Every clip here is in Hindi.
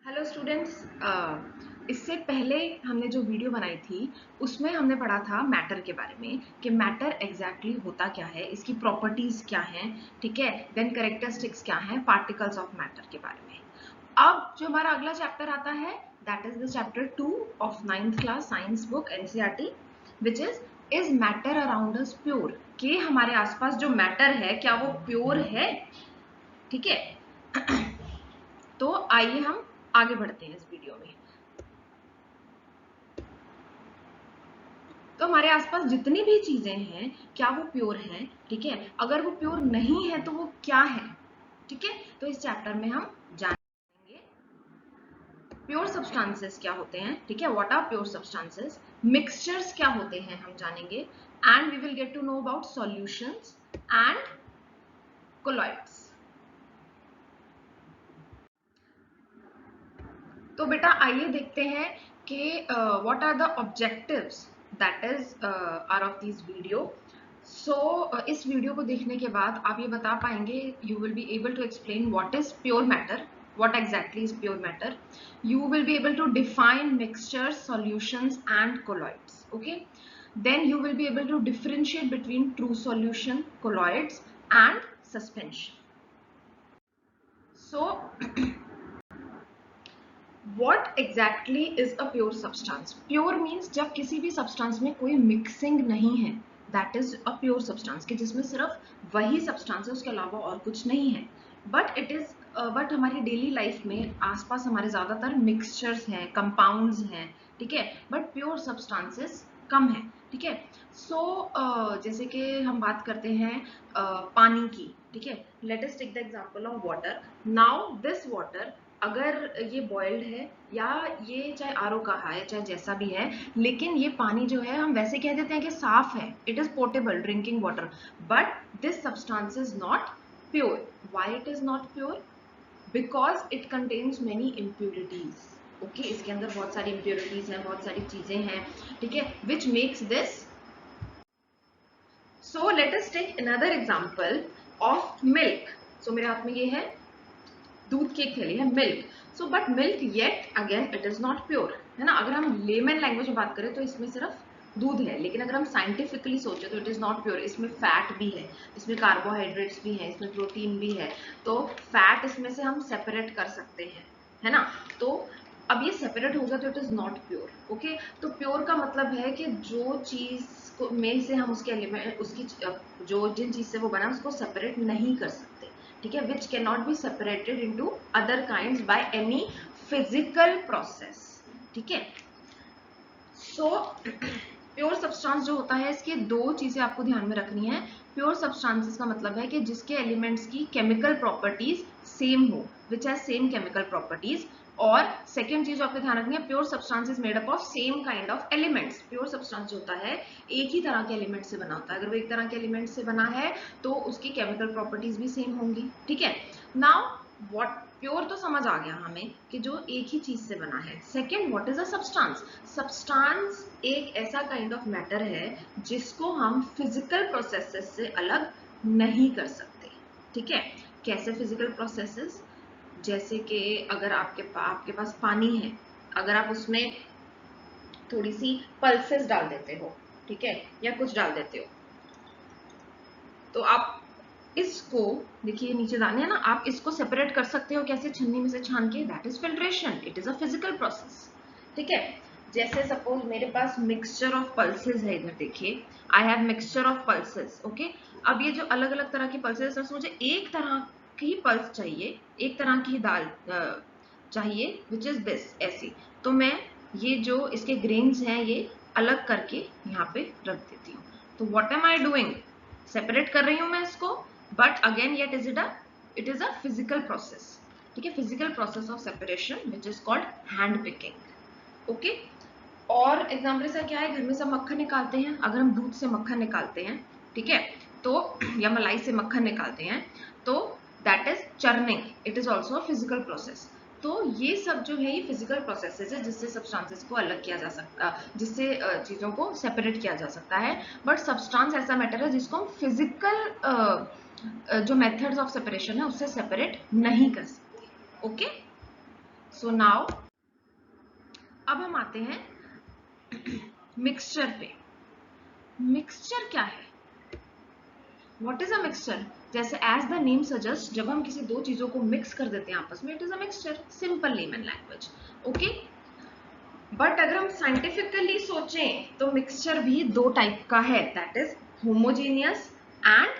Hello students. इससे पहले हमने जो वीडियो बनाई थी उसमें हमने पढ़ा था मैटर के बारे में कि मैटर एग्जैक्टली होता क्या है, इसकी प्रॉपर्टीज क्या हैं, ठीक है, देन कैरेक्टरिस्टिक्स क्या हैं, पार्टिकल्स ऑफ मैटर के बारे में। अब जो हमारा अगला चैप्टर आता है that is the chapter 2 of 9th class science book NCERT which is matter around us pure. कि हमारे आसपास जो मैटर है क्या वो प्योर है, ठीक है। तो आइए हम आगे बढ़ते हैं इस वीडियो में। तो हमारे आसपास जितनी भी चीजें हैं क्या वो प्योर हैं, ठीक है। अगर वो प्योर नहीं है तो वो क्या है, ठीक है। तो इस चैप्टर में हम जानेंगे प्योर सब्सटेंसेस क्या होते हैं, ठीक है, what are pure substances, mixtures क्या होते हैं हम जानेंगे, and we will get to know about solutions and colloids. तो बेटा आइए देखते हैं कि what are the objectives that is are of this video. So इस वीडियो को देखने के बाद आप ये बता पाएंगे, you will be able to explain what is pure matter, what exactly is pure matter. You will be able to define mixtures, solutions and colloids. Okay, then you will be able to differentiate between true solution, colloids and suspension. So What exactly is a pure substance? Pure means जब किसी भी substance में कोई mixing नहीं है, that is a pure substance, कि जिसमें सिर्फ वही substance है, उसके अलावा और कुछ नहीं है. But हमारी डेली लाइफ में आसपास हमारे ज्यादातर मिक्सचर्स हैं, कंपाउंड्स हैं, ठीक है, बट प्योर सब्सटेंसेस कम है, ठीक है. जैसे कि हम बात करते हैं पानी की, ठीक है. Let us take the example of water. Now this water, अगर ये बॉइल्ड है या ये चाहे आरओ का है चाहे जैसा भी है, लेकिन ये पानी जो है हम वैसे कह देते हैं कि साफ है, it is portable drinking water, but this substance is not pure. Why it is not pure? Because it contains many impurities. Okay, इसके अंदर बहुत सारी इम्प्योरिटीज हैं, बहुत सारी चीजें हैं, ठीक है, which makes this. So let us take another example of milk. So मेरे हाथ में ये है दूध की एक थैली है, milk. So but milk yet again it is not pure, है ना. अगर हम लेमन लैंग्वेज में बात करें तो इसमें सिर्फ दूध है, लेकिन अगर हम साइंटिफिकली सोचे तो इट इज नॉट प्योर. इसमें फैट भी है, इसमें कार्बोहाइड्रेट्स भी हैं, इसमें प्रोटीन भी है. तो फैट इसमें से हम सेपरेट कर सकते हैं, है ना. तो अब ये सेपरेट होगा तो it is not pure. Okay, तो प्योर का मतलब है कि जो चीज में से हम उसके एलिमेंट, उसकी जो जिन चीज से वो बना उसको सेपरेट नहीं कर सकते, ठीक है, which cannot be separated into other kinds by any physical process, ठीक है. सो प्योर सब्सटेंस जो होता है, इसके दो चीजें आपको ध्यान में रखनी है. प्योर सब्सटेंसेस का मतलब है कि जिसके एलिमेंट्स की केमिकल प्रॉपर्टीज सेम हो, which has same chemical properties. और सेकेंड चीज जो आपको ध्यान रखनी है, pure substance is made up of same kind of elements. Pure substance जो होता है एक ही तरह के एलिमेंट से बना होता है. अगर वो एक तरह के एलिमेंट से बना है तो उसकी केमिकल प्रॉपर्टीज भी सेम होंगी, ठीक है. नाउ व्हाट प्योर तो समझ आ गया हमें कि जो एक ही चीज से बना है. Second, what is a substance? Substance एक ऐसा काइंड ऑफ मैटर है जिसको हम फिजिकल प्रोसेसेस से अलग नहीं कर सकते, ठीक है. कैसे फिजिकल प्रोसेसेस? जैसे कि अगर आपके पास पानी है, अगर आप उसमें थोड़ी सी पल्सेस डाल देते हो, ठीक है, या कुछ डाल देते हो, तो आप इसको देखिए, नीचे दाने हैं ना, आप इसको सेपरेट कर सकते हो कैसे? छन्नी में से छान के. That is filtration, it is a physical process, ठीक है. जैसे सपोज मेरे पास मिक्सचर ऑफ पल्सेस है, इधर देखिए, I have mixture of pulses. Okay, अब ये जो अलग अलग तरह की पल्सेस है, मुझे एक तरह की पल्स चाहिए, एक तरह की दाल चाहिए, विच इज दिस, ऐसी. तो मैं ये जो इसके ग्रेन्स हैं ये अलग करके यहाँ पे रख देती हूँ. तो what am I doing? Separate कर रही हूँ मैं इसको, but again yet it is a physical process, ठीक है, physical process of separation which is called hand picking. Okay, और एग्जाम्पल से क्या है, घर में सब मक्खन निकालते हैं. अगर हम दूध से मक्खन निकालते हैं, ठीक है, तो या मलाई से मक्खन निकालते हैं, तो that is churning, it is also a physical process. तो ये सब जो है ये फिजिकल प्रोसेसेस है जिससे सब्सटेंसेस को अलग किया जा सकता, जिससे चीजों को सेपरेट किया जा सकता है. बट सब्सटेंस ऐसा मैटर है जिसको हम फिजिकल जो मेथड्स ऑफ सेपरेशन है उससे सेपरेट नहीं कर सकते. ओके, सो नाउ अब हम आते हैं मिक्सचर पे। मिक्सचर क्या है? What is a mixture? जैसे एज द नेम सजेस्ट, जब हम किसी दो चीजों को मिक्स कर देते हैं आपस में, it is a mixture, simple layman language. Okay, but अगर हम साइंटिफिकली सोचें तो मिक्सचर भी दो टाइप का है, that is homogeneous and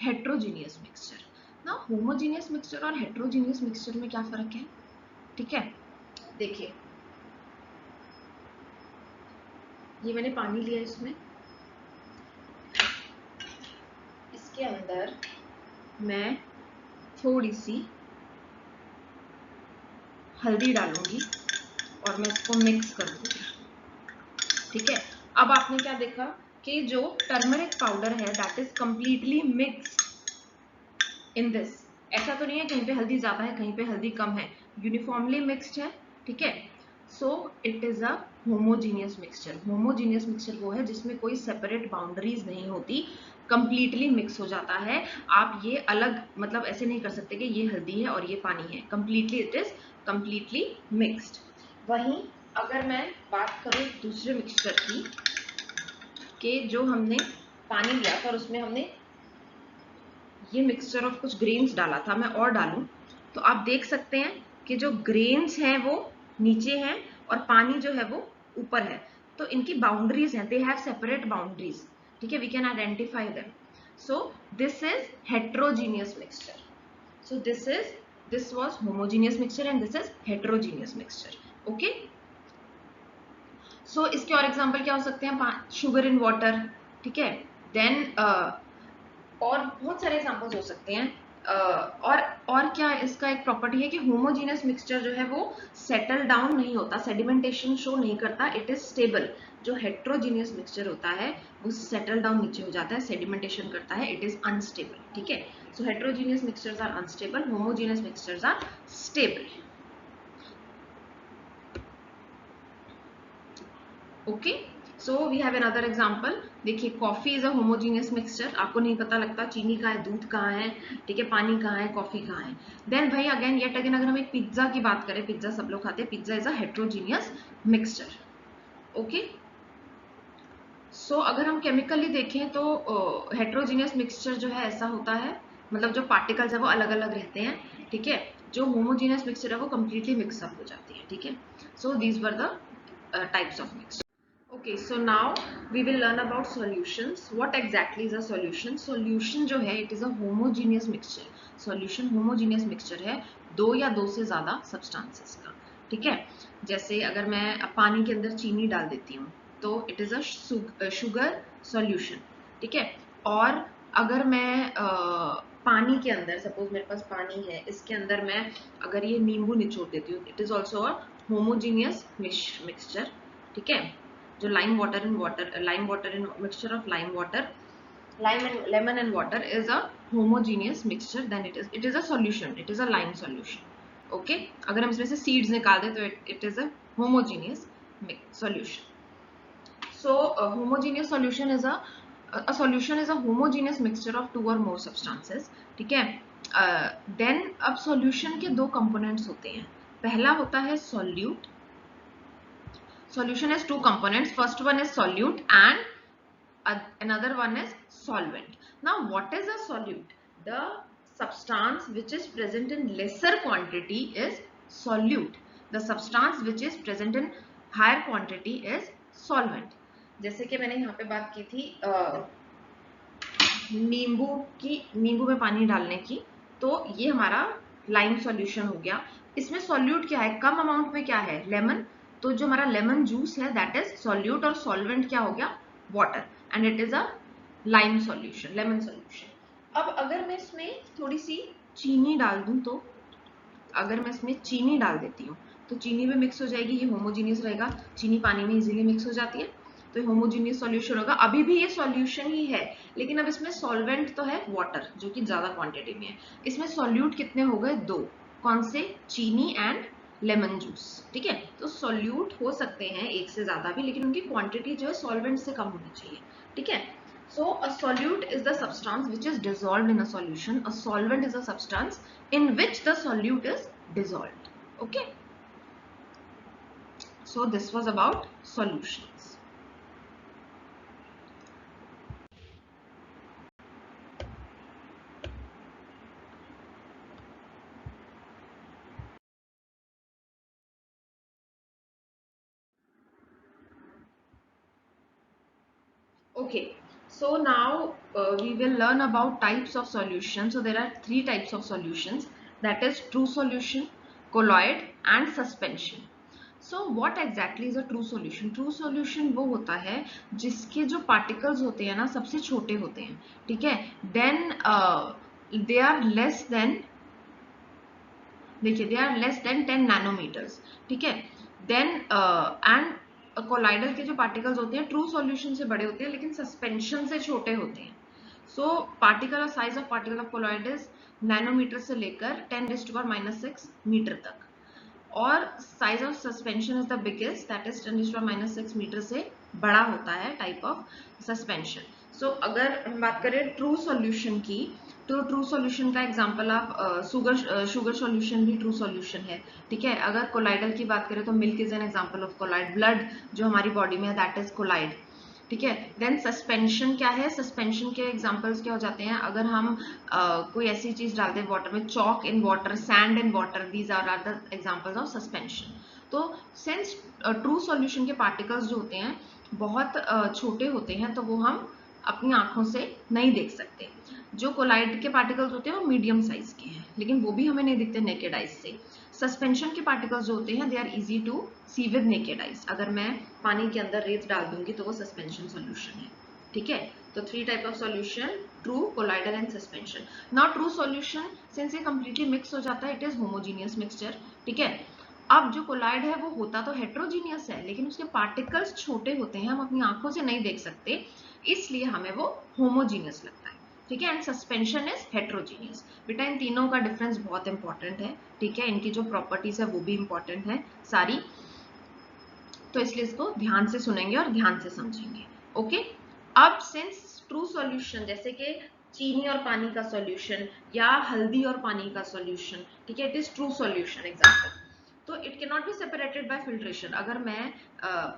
heterogeneous mixture. ना होमोजीनियस मिक्सचर और हेट्रोजीनियस मिक्सचर में क्या फर्क है? ठीक है, देखिए ये मैंने पानी लिया, इसमें इसके अंदर मैं थोड़ी सी हल्दी डालूंगी और मैं इसको मिक्स कर दूंगी। ठीक है, अब आपने क्या देखा कि जो टर्मरिक पाउडर है that is completely mixed in this. ऐसा तो नहीं है कहीं पे हल्दी ज्यादा है कहीं पे हल्दी कम है, यूनिफॉर्मली मिक्स्ड है। ठीक है, so it is a homogeneous mixture. Homogeneous mixture वो है जिसमें कोई सेपरेट बाउंड्रीज नहीं होती, कंप्लीटली मिक्स हो जाता है। आप ये अलग मतलब ऐसे नहीं कर सकते कि ये हल्दी है और ये पानी है, completely it is completely mixed. वहीं अगर मैं बात करूं दूसरे मिक्सचर की, कि जो हमने पानी लिया था और उसमें हमने ये मिक्सचर ऑफ कुछ ग्रेन्स डाला था, मैं और डालूं तो आप देख सकते हैं कि जो ग्रेन्स हैं वो नीचे हैं और पानी जो है वो ऊपर है, तो इनकी बाउंड्रीज हैं, दे हैव सेपरेट बाउंड्रीज। ठीक है, we can identify them. So this is heterogeneous mixture. So this was homogeneous mixture and this is heterogeneous mixture. Okay, so इसके और एग्जांपल क्या हो सकते हैं? Sugar in water. ठीक है, देन और बहुत सारे एग्जांपल्स हो सकते हैं। और क्या इसका एक प्रॉपर्टी है कि होमोजीनियस मिक्सचर जो है वो सेटल डाउन नहीं होता, सेडिमेंटेशन शो नहीं करता, इट इज स्टेबल। जो हेट्रोजीनियस मिक्सचर होता है वो सेटल डाउन नीचे हो जाता है, सेडिमेंटेशन करता है, इट इज अनस्टेबल। ठीक है, so heterogeneous mixtures are unstable, homogeneous mixtures are stable. Okay, so we have another example. देखिए coffee is a homogeneous mixture, आपको नहीं पता लगता चीनी कहाँ है, दूध कहाँ है, ठीक है, पानी कहाँ है, कॉफी कहाँ है। देन भाई अगेन येट अगेन अगर हम एक पिज्जा की बात करें, पिज्जा सब लोग खाते हैं, pizza is a heterogeneous mixture. Okay, so अगर हम केमिकली देखें तो हेट्रोजीनियस मिक्सचर जो है ऐसा होता है, मतलब जो पार्टिकल्स है वो अलग अलग रहते हैं। ठीक है, जो होमोजीनियस मिक्सचर है वो कंप्लीटली मिक्सअप हो जाती है। ठीक है, so these were the types of mixture. Okay, so now we will learn about solutions. What exactly is a solution? Solution जो है it is a homogeneous mixture. Solution homogeneous mixture है दो या दो से ज्यादा substances का। ठीक है, जैसे अगर मैं पानी के अंदर चीनी डाल देती हूँ तो it is a sugar solution। ठीक है, और अगर मैं पानी के अंदर, सपोज मेरे पास पानी है, इसके अंदर मैं अगर ये नींबू निचोड़ देती हूँ, it is also a homogeneous mixture. ठीक है, जो lime water in mixture of lime water, lime and lemon and water is a homogeneous mixture, then it is a solution, it is a lime solution. Okay, अगर हम इसमें से seeds निकाल दें तो it is a homogeneous solution. So a homogeneous solution is a solution is a homogeneous mixture of two or more substances. ठीक है, then अब solution के दो components होते हैं। पहला होता है solute. Solution has two components. First one is solute and another one is solvent. Now what is a solute? The substance which is present in lesser quantity is solute. The substance which is present in higher quantity is solvent. जैसे कि मैंने यहाँ पे बात की थी नींबू में पानी डालने की, तो ये हमारा लाइम सॉल्यूशन हो गया। इसमें सॉल्यूट क्या है? कम अमाउंट में क्या है? लेमन। तो जो हमारा लेमन जूस है दैट इज सॉल्यूट, और सॉल्वेंट क्या हो गया? Water, and it is a lime solution, lemon solution. अब अगर मैं इसमें थोड़ी सी चीनी डाल दूं, तो अगर मैं इसमें चीनी डाल देती हूँ तो चीनी भी मिक्स हो जाएगी, ये होमोजीनियस रहेगा, चीनी पानी में इजीली मिक्स हो जाती है, तो होमोजीनियस सॉल्यूशन होगा। अभी भी ये सॉल्यूशन ही है, लेकिन अब इसमें सॉल्वेंट तो है वाटर, जो कि ज्यादा क्वांटिटी में है। इसमें सॉल्यूट कितने हो गए? दो। कौन से? चीनी एंड लेमन जूस। ठीक है, तो सॉल्यूट हो सकते हैं एक से ज्यादा भी, लेकिन उनकी क्वांटिटी जो है सॉल्वेंट से कम होनी चाहिए। ठीक है, so a solute is the substance which is dissolved in a solution. A solvent is a substance in which the solute is dissolved. Okay, So this was about solutions. Okay, so now we will learn about types of solutions. So there are three types of solutions, that is true solution, colloid and suspension. So what exactly is a true solution? True solution वो होता है जिसके जो particles होते हैं ना सबसे छोटे होते हैं, ठीक है? Then they are less than, देखिए, they are less than 10 nanometres, ठीक है? देन एंड कोलाइडल के जो पार्टिकल्स होते हैं ट्रू सॉल्यूशन से बड़े होते हैं लेकिन सस्पेंशन से छोटे होते हैं. So particle size of particle of colloid is nanometer से लेकर 10⁻⁻⁶ मीटर तक, और size of suspension is the biggest, that is 10⁻⁻⁶ metre से बड़ा होता है टाइप ऑफ सस्पेंशन. सो अगर हम बात करें ट्रू सॉल्यूशन की, तो ट्रू सॉल्यूशन का एग्जांपल आप शुगर सॉल्यूशन भी ट्रू सॉल्यूशन है, ठीक है? अगर कोलाइडल की बात करें तो milk is an example of colloid, blood जो हमारी बॉडी में है दैट इज कोलाइड, ठीक है? देन सस्पेंशन क्या है? सस्पेंशन के एग्जांपल्स क्या हो जाते हैं? अगर हम कोई ऐसी चीज डालते हैं वाटर में, chalk in water, sand in water, these are the examples of suspension. तो सिंस ट्रू सॉल्यूशन के पार्टिकल्स जो होते हैं बहुत छोटे होते हैं तो वो हम अपनी आंखों से नहीं देख सकते. जो कोलाइड के पार्टिकल्स होते हैं वो मीडियम साइज के हैं लेकिन वो भी हमें नहीं दिखते नेकेड आइज से. सस्पेंशन के पार्टिकल्स जो होते हैं they are easy to see with naked eyes. अगर मैं पानी के अंदर रेत डाल दूंगी तो वो सस्पेंशन सॉल्यूशन है, ठीक है? तो three type of solution, true, colloidal and suspension. Now true solution since ये कंप्लीटली मिक्स हो जाता है, इट इज होमोजीनियस मिक्सचर, ठीक है? अब जो कोलाइड है वो होता तो हेट्रोजीनियस है लेकिन उसके पार्टिकल्स छोटे होते हैं, हम अपनी आंखों से नहीं देख सकते, इसलिए हमें वो होमोजीनियस लगता है, ठीक है? And suspension is heterogeneous. बेटा इन तीनों का डिफरेंस बहुत इंपॉर्टेंट है, ठीक है? इनकी जो प्रॉपर्टीज है वो भी इंपॉर्टेंट है सारी, तो इसलिए इसको ध्यान से सुनेंगे और ध्यान से समझेंगे. ओके, अब सिंस ट्रू सॉल्यूशन जैसे कि चीनी और पानी का सॉल्यूशन या हल्दी और पानी का सॉल्यूशन, ठीक है, it is true solution example. तो it can not be separated by filtration. अगर मैं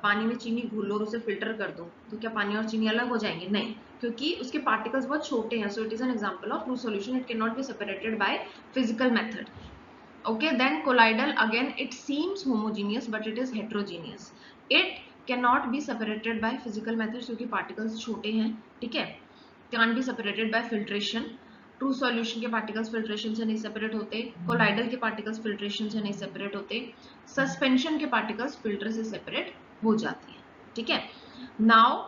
पानी में चीनी घोल लूं और उसे फिल्टर कर दूं तो क्या पानी और चीनी अलग हो जाएंगे? नहीं, क्योंकि उसके पार्टिकल्स बहुत छोटे हैं. सो it is an example of true solution. It can not be separated by physical method. Okay, then colloidal again it seems homogeneous but it is heterogeneous. It cannot be separated by physical methods क्योंकि particles छोटे हैं, ठीक है? Can't be separated by filtration. True solution के पार्टिकल्स फिल्ट्रेशन से नहीं सेपरेट होते, कोलाइडल के पार्टिकल्स फिल्ट्रेशन से नहीं सेपरेट होते, सस्पेंशन के पार्टिकल्स फिल्टर से सेपरेट हो जाते हैं, ठीक है? Now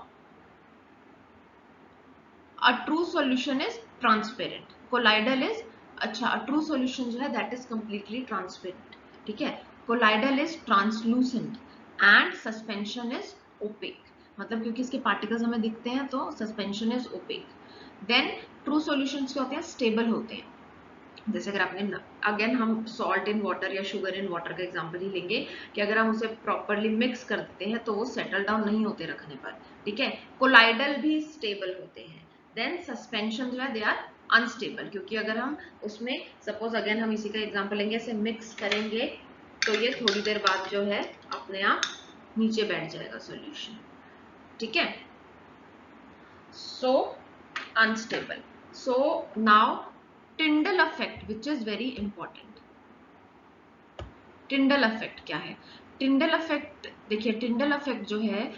a true solution is transparent, colloidal is, अच्छा, ट्रू सॉल्यूशन जो है दैट इज कंप्लीटली ट्रांसपेरेंट, ठीक है? Colloidal is translucent and suspension is opaque. मतलब क्योंकि इसके पार्टिकल्स हमें दिखते हैं तो suspension is opaque. Then true solutions क्या होते हैं? स्टेबल होते हैं. जैसे अगर आपने, अगेन हम सॉल्ट इन वाटर या शुगर इन वाटर का एग्जांपल ही लेंगे कि अगर हम उसे प्रॉपरली मिक्स कर देते हैं तो वो सेटल डाउन नहीं होते रखने पर, ठीक है? कोलाइडल भी स्टेबल होते हैं. देन सस्पेंशन जो है दे आर अनस्टेबल, क्योंकि अगर हम उसमें सपोज अगेन हम इसी का एग्जांपल लेंगे, ऐसे मिक्स करेंगे तो ये थोड़ी देर बाद जो है अपने आप नीचे बैठ जाएगा सॉल्यूशन, ठीक है? So unstable. So now Tyndall effect which is very important. Tyndall effect क्या है? टिंडल इफेक्ट, देखिए टिंडल इफेक्ट जो है,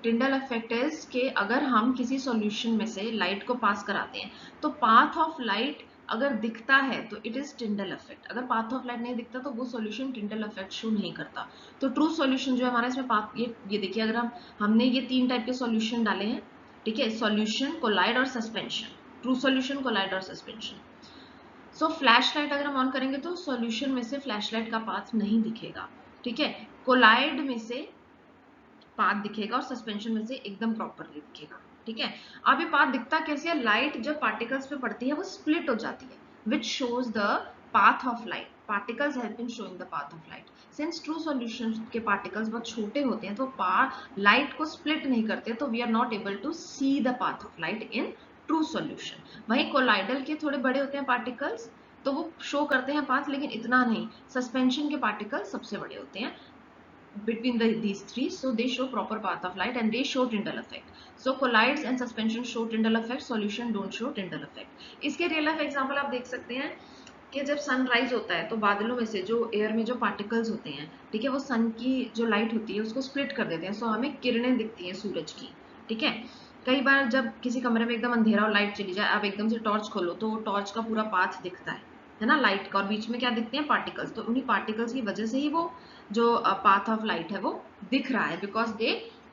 टिंडल इफेक्ट इज कि अगर हम किसी सॉल्यूशन में से लाइट को पास कराते हैं तो पाथ ऑफ लाइट अगर दिखता है तो इट इज टिंडल इफेक्ट. अगर पाथ ऑफ लाइट नहीं दिखता तो वो सॉल्यूशन टिंडल इफेक्ट शो नहीं करता. तो ट्रू सॉल्यूशन जो है हमारा, इसमें पाथ, ये देखिए, अगर हमने ये तीन टाइप के सॉल्यूशन डाले हैं, ठीक है? सॉल्यूशन, कोलाइड और सस्पेंशन. ट्रू सॉल्यूशन, कोलाइड और सस्पेंशन. सो फ्लैश लाइट अगर हम ऑन करेंगे तो सॉल्यूशन में से फ्लैश लाइट का पाथ नहीं दिखेगा, ठीक है? कोलाइड में से पाथ दिखेगा और सस्पेंशन में से एकदम प्रॉपरली दिखेगा, ठीक है? अब ये पाथ दिखता कैसे है? लाइट जब पार्टिकल्स पे पड़ती है वो स्प्लिट हो जाती है, which shows the path of light. Particles help in showing the path of light. Since true solution के पार्टिकल्स बहुत छोटे होते हैं तो लाइट को स्प्लिट नहीं करते, तो we are not able to see the path of light in true solution. वहीं कोलाइडल के थोड़े बड़े होते हैं पार्टिकल्स तो वो शो करते हैं पाथ, लेकिन इतना नहीं. सस्पेंशन के पार्टिकल्स सबसे बड़े होते हैं between these three, so they show proper path of light and they show Tyndall effect. So colloids and suspension show Tyndall effect, solution don't show Tyndall effect. इसके रियल लाइफ एग्जांपल आप देख सकते हैं कि जब सनराइज होता है तो बादलों में से जो एयर में जो पार्टिकल्स होते हैं, ठीक है, वो सन की जो लाइट होती है उसको स्प्लिट कर देते हैं, सो हमें किरणें दिखती हैं सूरज की, ठीक है। कई बार जब किसी कमरे में एकदम अंधेरा और लाइट चली जाए, आप एकदम से टॉर्च खोलो तो टॉर्च का पूरा पाथ दिखता है ना, लाइट का, और बीच में क्या दिखते हैं, पार्टिकल्स। तो उन्हीं पार्टिकल्स की वजह से ही वो जो पाथ ऑफ लाइट है वो दिख रहा है, because they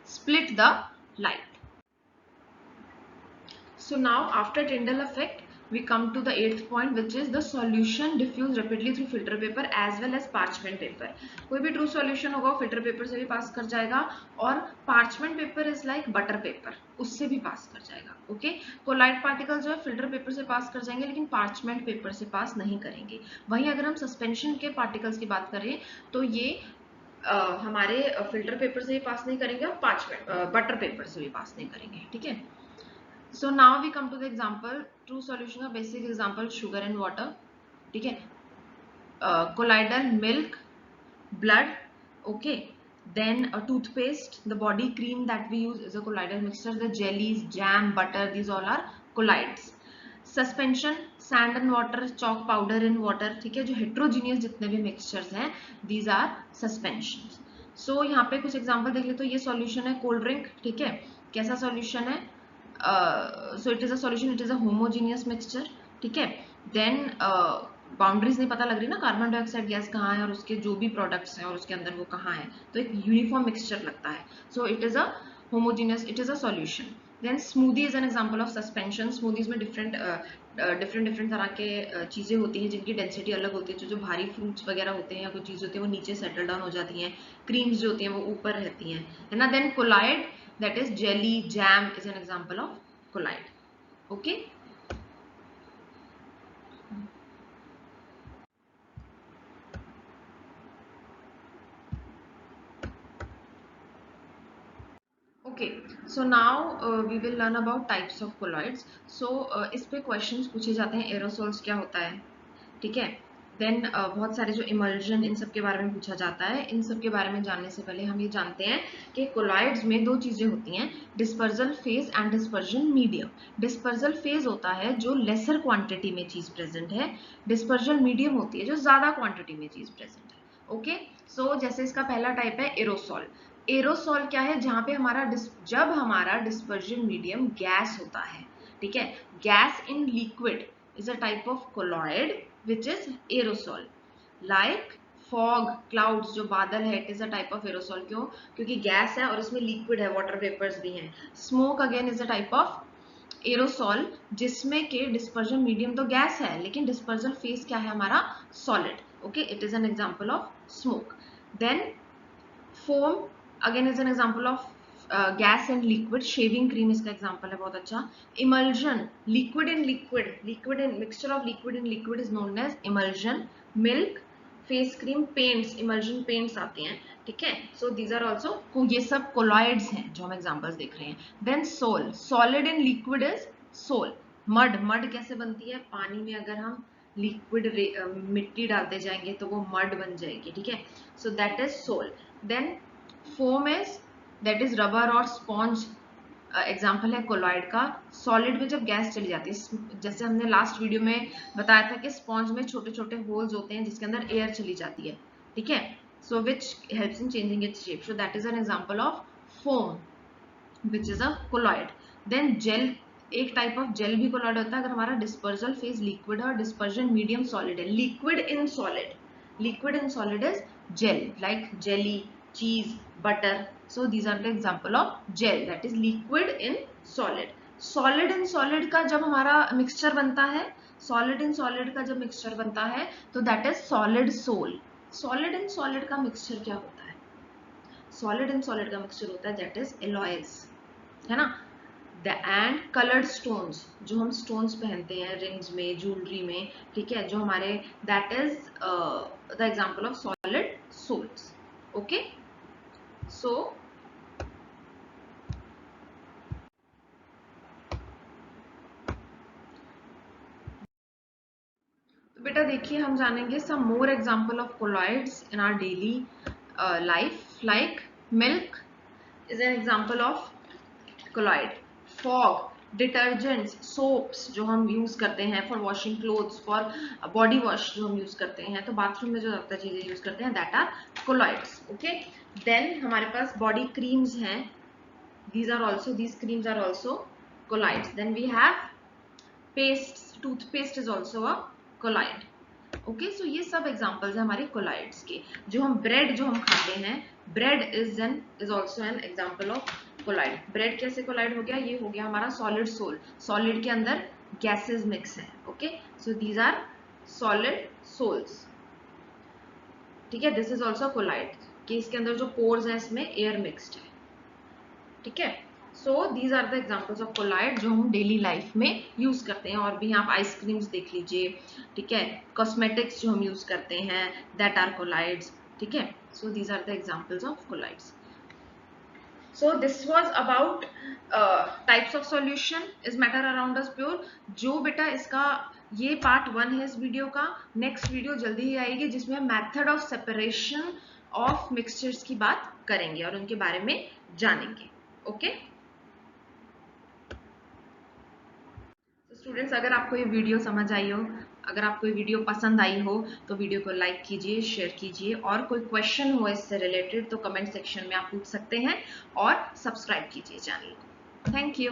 split the light. So now after Tyndall effect we come to the 8th point, which is the solution diffuse rapidly through filter paper as well as parchment paper. कोई भी true solution होगा वो filter paper से भी पास कर जाएगा, और parchment paper is like butter paper, उससे भी पास कर जाएगा। ओके, colloid particles जो है filter paper से पास कर जाएंगे लेकिन parchment paper से पास नहीं करेंगे। वहीं अगर हम suspension के particles की बात करें तो ये हमारे फिल्टर पेपर से भी पास नहीं करेंगे और पार्चमेंट बटर पेपर से भी पास नहीं करेंगे, ठीक है। So now we come to the example, true solution का basic example, sugar and water, ठीक है, colloidal milk, blood, okay, then a toothpaste, the body cream that we use is a colloidal mixture, the jellies, jam, butter, these all are colloids. Suspension, sand and water, chalk powder in water, ठीक है, जो heterogeneous जितने भी mixtures हैं, these are suspensions. So यहाँ पे कुछ example देख ले, तो ये solution है cold drink, ठीक है, कैसा solution है, so it is a solution, it is a homogeneous mixture, ठीक है। then बाउंड्रीज नहीं पता लग रही ना, कार्बन डाइऑक्साइड गैस कहाँ है और उसके जो भी प्रोडक्ट्स हैं और उसके अंदर वो कहाँ है, तो एक यूनिफॉर्म मिक्सचर लगता है, so it is a homogeneous, it is a solution. Then smoothie is an example of suspension. Smoothies में डिफरेंट डिफरेंट तरह के चीज़ें होती हैं जिनकी डेंसिटी अलग होती है, जो भारी फ्रूट्स वगैरह होते हैं या कोई चीज़ होती है वो नीचे सेटल डाउन हो जाती हैं, क्रीम्स जो होती हैं वो ऊपर रहती हैं, है ना। Then colloid, that is jelly, jam is an example of colloid, okay। Okay, so now we will learn about types of colloids. So इस पे questions पूछे जाते हैं, aerosols क्या होता है, ठीक है। देन बहुत सारे जो इमल्जन, इन सब के बारे में पूछा जाता है। इन सब के बारे में जानने से पहले हम ये जानते हैं कि कोलॉइड्स में दो चीजें होती हैं, dispersal phase and dispersion medium. Dispersal phase होता है जो लेसर क्वांटिटी में चीज प्रेजेंट है, डिस्पर्जल मीडियम होती है जो ज्यादा क्वांटिटी में चीज प्रेजेंट है। ओके, सो जैसे इसका पहला टाइप है एरोसॉल। एरोसॉल क्या है, जहां पे जब हमारा डिस्पर्जन मीडियम गैस होता है, ठीक है, gas in liquid is a type of colloid which is aerosol. Like fog, clouds, जो बादल है, it is a type of aerosol। क्यों? क्योंकि गैस है और इसमें लिक्विड है, वाटर वेपर्स भी हैं। Smoke again is a type of aerosol जिसमें के डिस्पर्जन मीडियम तो गैस है लेकिन डिस्पर्जल फेस क्या है हमारा, solid. Okay, it is an example of smoke. Then foam again is an example of gas and liquid. Shaving cream इसका एग्जांपल है, बहुत अच्छा। Emulsion, liquid in liquid, liquid in mixture of liquid in liquid is known as emulsion. Milk, face cream, paints, emulsion paints आते हैं, ठीक है। सो दीज आर ऑल्सो, ये सब कोलॉइड्स हैं जो हम एग्जांपल्स देख रहे हैं। Then sol, solid in liquid is sol. Mud, mud कैसे बनती है, पानी में अगर हम लिक्विड मिट्टी डालते जाएंगे तो वो मड बन जाएगी, ठीक है। So that is sol. Then foam is, that is rubber और स्पॉन्ज, एग्जाम्पल है कोलॉइड का। सॉलिड में जब गैस चली जाती है, जैसे हमने लास्ट वीडियो में बताया था कि स्पॉन्ज में छोटे छोटे होल्स होते हैं जिसके अंदर एयर चली जाती है, ठीक है, so which helps in changing its shape, so that is an example of foam which is a colloid. Then gel, एक टाइप ऑफ जेल भी कोलॉइड होता है अगर हमारा डिस्पर्जल फेज लिक्विड है और डिस्पर्जन मीडियम सॉलिड है। Liquid in solid, liquid in solid is gel, like jelly, cheese, butter, so these are the example of gel, that is liquid in solid। solid in solid का जब हमारा mixture बनता है, solid in solid का जब mixture बनता है तो that is solid soul। solid in solid का mixture क्या होता है, solid in solid का mixture होता है that is alloys, है ना। the and colored stones, जो हम stones पहनते हैं rings में, jewelry में, ठीक है, जो हमारे, that is the example of solid souls। okay, so तो बेटा देखिए हम जानेंगे some more example of colloids in our daily life, like milk is an example of colloid. Fog, detergents, soaps जो हम यूज करते हैं for washing clothes, for body wash जो हम यूज करते हैं, तो बाथरूम में जो ज्यादा चीजें यूज करते हैं, that are colloids. Okay, then हमारे पास बॉडी क्रीम्स हैं, these creams are also colloids. Then we have paste, toothpaste is also a colloid. Okay, so ये सब एग्जांपल्स है हमारे कोलाइड्स के. जो हम ब्रेड जो हम खाते हैं, bread is also an example of colloid. Bread कैसे कोलाइड हो गया? ये हो गया हमारा सॉलिड सोल. सॉलिड के अंदर गैसेस मिक्स हैं. Okay, so these are solid sols. ठीक है, दिस इज ऑल्सो कोलाइड कि इसके अंदर जो पोर्स हैं इसमें एयर मिक्सड है. ठीक है, so these are the examples of colloid जो हम डेली लाइफ में यूज करते हैं. और भी आप आइसक्रीम्स देख लीजिए. ठीक है, कॉस्मेटिक्स जो हम यूज करते हैं, दैट आर कोलाइड्स. ठीक है, so these are the examples of colloids. So this was about types of solution. Is matter around us pure? जो बेटा इसका ये पार्ट 1 है इस वीडियो का. नेक्स्ट वीडियो जल्दी ही आएगी जिसमें method of separation of mixtures की बात करेंगे और उनके बारे में जानेंगे. ओके स्टूडेंट्स, अगर आपको ये वीडियो समझ आई हो, अगर आपको ये वीडियो पसंद आई हो, तो वीडियो को लाइक कीजिए, शेयर कीजिए. और कोई क्वेश्चन हो इससे रिलेटेड तो कमेंट सेक्शन में आप पूछ सकते हैं और सब्सक्राइब कीजिए चैनल को. Thank you.